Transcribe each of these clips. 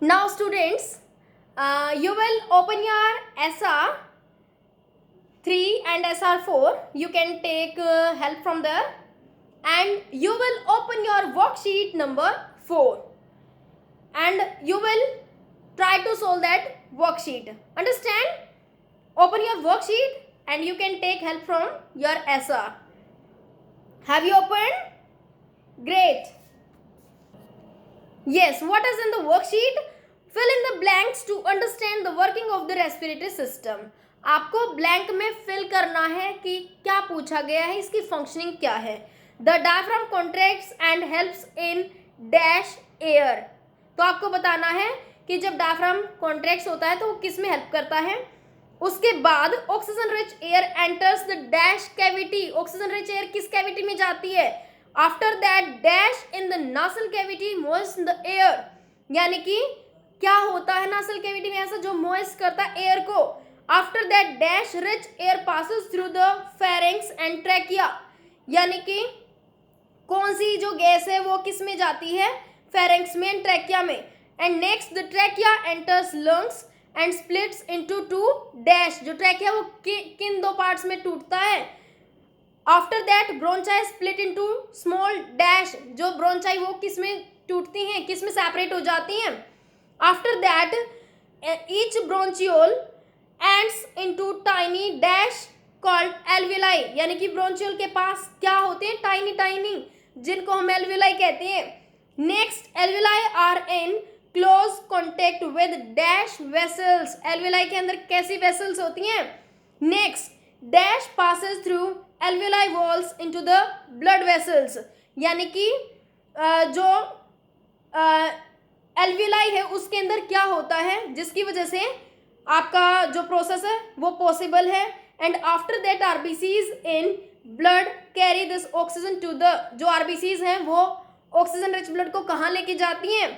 Now students, you will open your SR 3 and SR 4. You can take help from there, and you will open your worksheet number 4 and you will try to solve that worksheet. Understand? Open your worksheet and you can take help from your SR. Have you opened? Great. Yes, what is in the worksheet? Fill in the blanks to understand the working of the respiratory system. आपको blank में fill करना है कि क्या पूछा गया है, इसकी फंक्शनिंग क्या है. The diaphragm contracts and helps in dash air. तो आपको बताना है कि जब डायफ्राम कॉन्ट्रैक्ट्स होता है तो वो किस में हेल्प करता है. उसके बाद oxygen rich air enters the dash cavity. Oxygen rich air किस कैविटी में जाती है. After that dash in the nasal cavity moist the air. यानी कि क्या होता है नासल कैविटी में ऐसा जो मोइस्ट करता है एयर को. After that dash rich air passes through the pharynx and trachea. यानी कि कौन सी जो गैस है वो किस में जाती है, फेरिंग्स में एंड ट्रैकिया में. And next the trachea enters lungs and splits into two dash. जो ट्रैकिया वो किन दो पार्ट्स में टूटता है. After that bronchi split into small dash. जो ब्रोंचाई वो किस में टूटती हैं, किस में सेपरेट हो जाती हैं. After that each ब्रोंचियोल ends into tiny dash called alveoli. यानी कि ब्रोंचियोल के पास क्या होते हैं, टाइनी टाइनी, जिनको हम एल्विलाई कहते हैं. Next alveoli are in close contact with dash vessels. Alveoli के अंदर कैसी वेसल्स होती हैं. Next dash passes through alveoli walls into the blood vessels. यानी कि जो एल्विलाई है उसके अंदर क्या होता है जिसकी वजह से आपका जो प्रोसेस है वो पॉसिबल है. And after that RBCs in blood carry this oxygen to the. जो आरबीसीज हैं वो ऑक्सीजन रिच ब्लड को कहाँ लेके जाती हैं.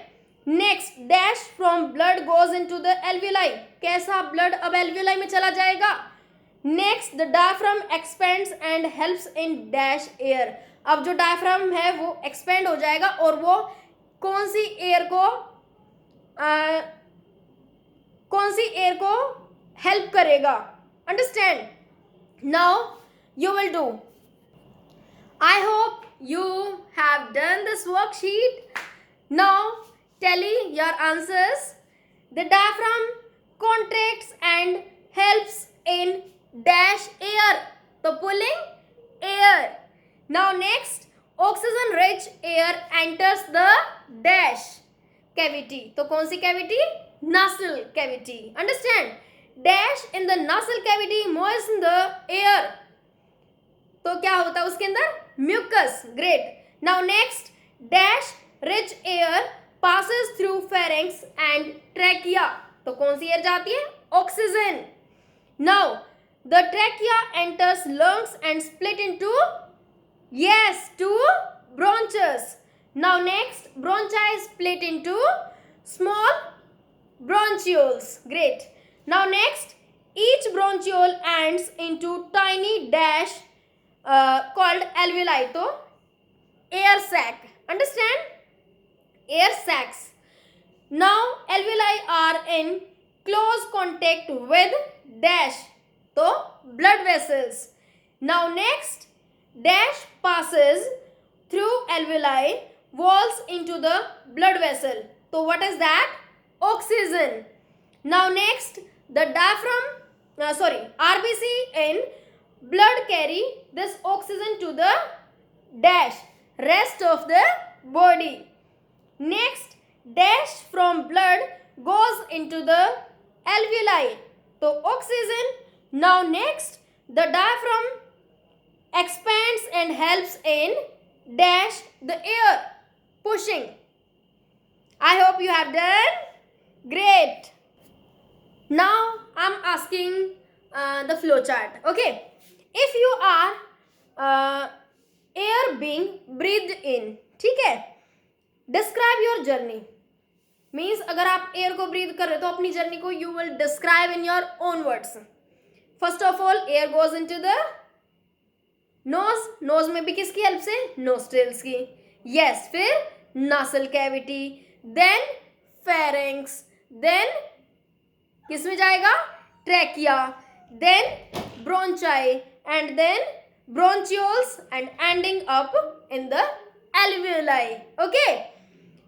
Next dash from blood goes into the alveoli. कैसा ब्लड अब एल्विलाई में चला जाएगा. Next the diaphragm expends and helps in dash air. अब जो डायफ्राम है वो एक्सपेंड हो जाएगा और वो कौन सी एयर को हेल्प करेगा. Understand. Now you will do. I hope you have done this worksheet. Now tally your answers. The diaphragm contracts and helps in dash air. तो pulling air. Now next oxygen rich air enters the dash cavity. तो कौन सी cavity? Nasal cavity. Understand? Dash in the nasal cavity moisten the air. तो क्या होता है उसके अंदर. Mucus. Great. Now next dash rich air passes through pharynx and trachea. तो कौन सी एयर जाती है. Oxygen. Now the trachea enters lungs and split into two bronchs. Now next bronchi split into small bronchioles. Great. Now next each bronchiole ends into tiny dash called alveoli. तो air sac. Understand? Air sacs. Now alveoli are in close contact with dash. तो blood vessels. Now next dash passes through alveoli walls into the blood vessel. तो what is that? Oxygen. Now next the RBC in blood carry this oxygen to the dash rest of the body. Next dash from blood goes into the alveoli. तो oxygen. Now next the diaphragm expands and helps in dash the air pushing. I hope you have done great. Now I'm asking the flow chart. Okay, if you are air being breathed in, ठीक है. Describe your journey means अगर आप air को breathe कर रहे हो तो अपनी जर्नी को you will describe in your own words. First of all air goes into the nose. Nose में भी किसकी हेल्प से. नोस्ट्रिल्स की. यस. फिर nasal cavity, then pharynx, then किस में जाएगा? Trachea, then bronchi, and then bronchioles, and ending up in the alveoli. Okay.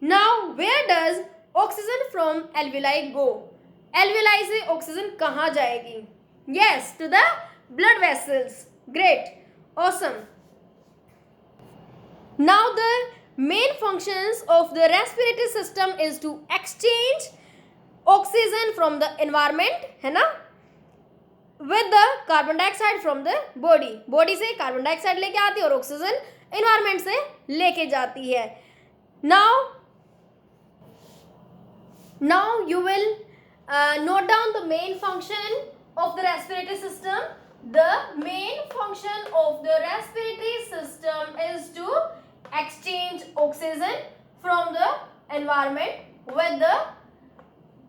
Now where does oxygen from alveoli go? Alveoli से oxygen कहाँ जाएगी? Yes, to the blood vessels. Great, awesome. Now the main functions of the respiratory system is to exchange oxygen from the environment, है ना, with the carbon dioxide from the body. Body से carbon dioxide लेके आती है और oxygen environment से लेके जाती है. Now you will note down the main function of the respiratory system. The main function of the respiratory system is to exchange oxygen from the environment with the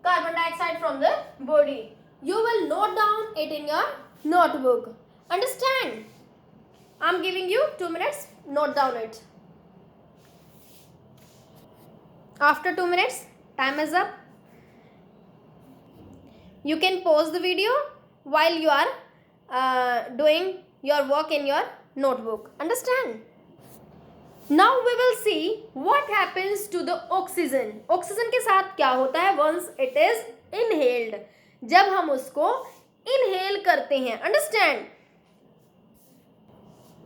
carbon dioxide from the body. You will note down it in your notebook. Understand? I'm giving you 2 minutes. Note down it. After 2 minutes, time is up. You can pause the video while you are doing your work in your notebook. Understand? Now we will see what happens to the oxygen. Oxygen के साथ क्या होता है once it is inhaled. जब हम उसको inhale करते हैं. Understand?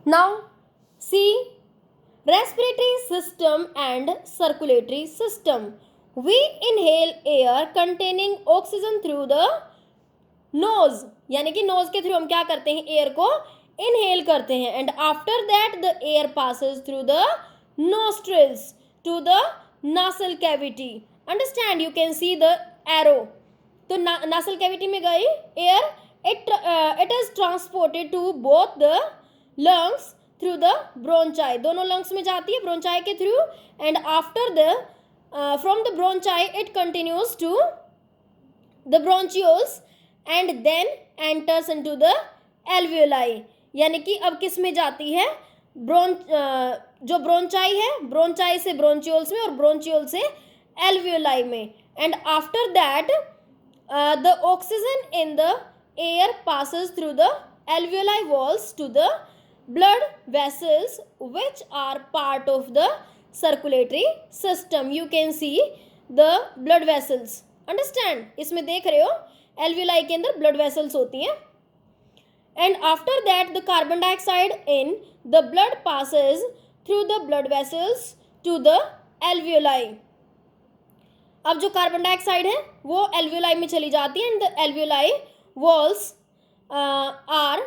Now see respiratory system and circulatory system. We inhale air containing oxygen through the nose. यानी कि nose के through हम क्या करते हैं? air को inhale करते हैं. And after that the air passes through the nostrils to the nasal cavity. Understand? You can see the arrow. तो nasal cavity में गई air, it is transported to both the lungs through the bronchi. दोनों lungs में जाती है bronchi के through, and after the from the bronchi it continues to the bronchioles and then enters into the alveoli. यानी कि अब किस में जाती है? जो bronchi है, bronchi से bronchioles में और bronchiole से alveoli में. And after that the oxygen in the air passes through the alveoli walls to the blood vessels which are part of the circulatory system. You can see the blood vessels. Understand? इसमें देख रहे हो alveoli के अंदर blood vessels होती हैं. And after that the carbon dioxide in the blood passes through the blood vessels to the alveoli. अब जो कार्बन डाइऑक्साइड है वो एल्वियोलाई में चली जाती है, and the alveoli walls are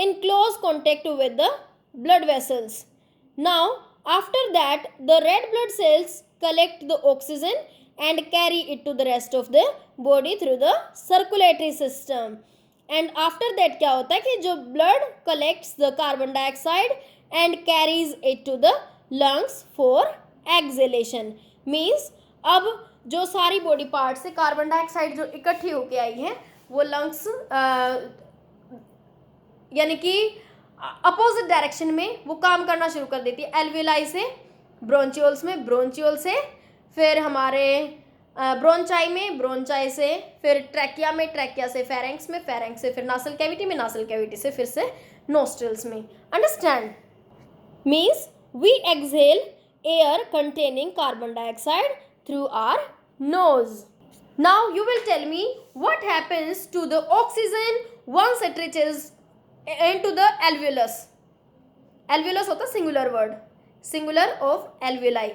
in close contact with the blood vessels. Now after that the red blood cells collect the oxygen and carry it to the rest of the body through the circulatory system. And after that क्या होता है कि जो blood collects the carbon dioxide and carries it to the lungs for exhalation. Means अब जो सारी body part से carbon dioxide जो इकट्ठी होके आई है वो लंग्स यानी कि अपोजिट डायरेक्शन में वो काम करना शुरू कर देती है. एल्वियोलाई से ब्रोंचियोल्स में, ब्रोंचियोल से फिर हमारे ब्रोंचाई में, ब्रोंचाई से फिर ट्रैकिया में, ट्रैकिया से फेरेंक्स में, फेरेंक्स से फिर नासल कैविटी में, नासल कैविटी से फिर से नोस्ट्रल्स में. Understand? Means we exhale air containing carbon dioxide through our nose. Now you will tell me what happens to the oxygen once it reaches into the alveolus. Alveolus होता singular word, singular of alveoli.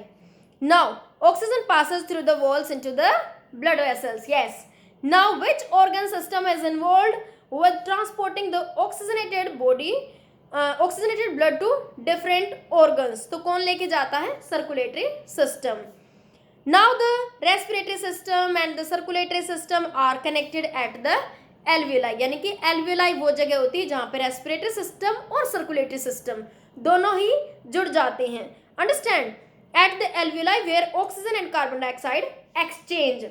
Now oxygen passes through the walls into the blood vessels. Yes. Now which organ system is involved with transporting the oxygenated body, oxygenated blood to different organs? तो कौन लेके जाता है? Circulatory system. Now the respiratory system and the circulatory system are connected at the alveoli. यानी कि alveoli वो जगह होती है जहाँ पे respiratory system और circulatory system दोनों ही जुड़ जाते हैं. Understand? At the alveoli where oxygen and carbon dioxide exchange,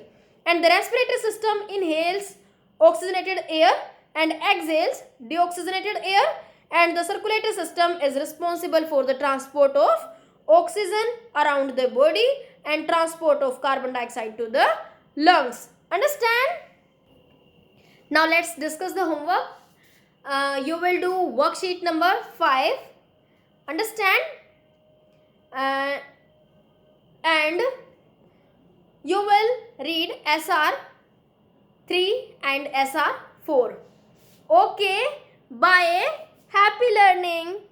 and the respiratory system inhales oxygenated air and exhales deoxygenated air, and the circulatory system is responsible for the transport of oxygen around the body and transport of carbon dioxide to the lungs. Understand? Now let's discuss the homework. You will do worksheet number 5. Understand? And you will read SR 3 and SR 4. Okay, bye. Happy learning.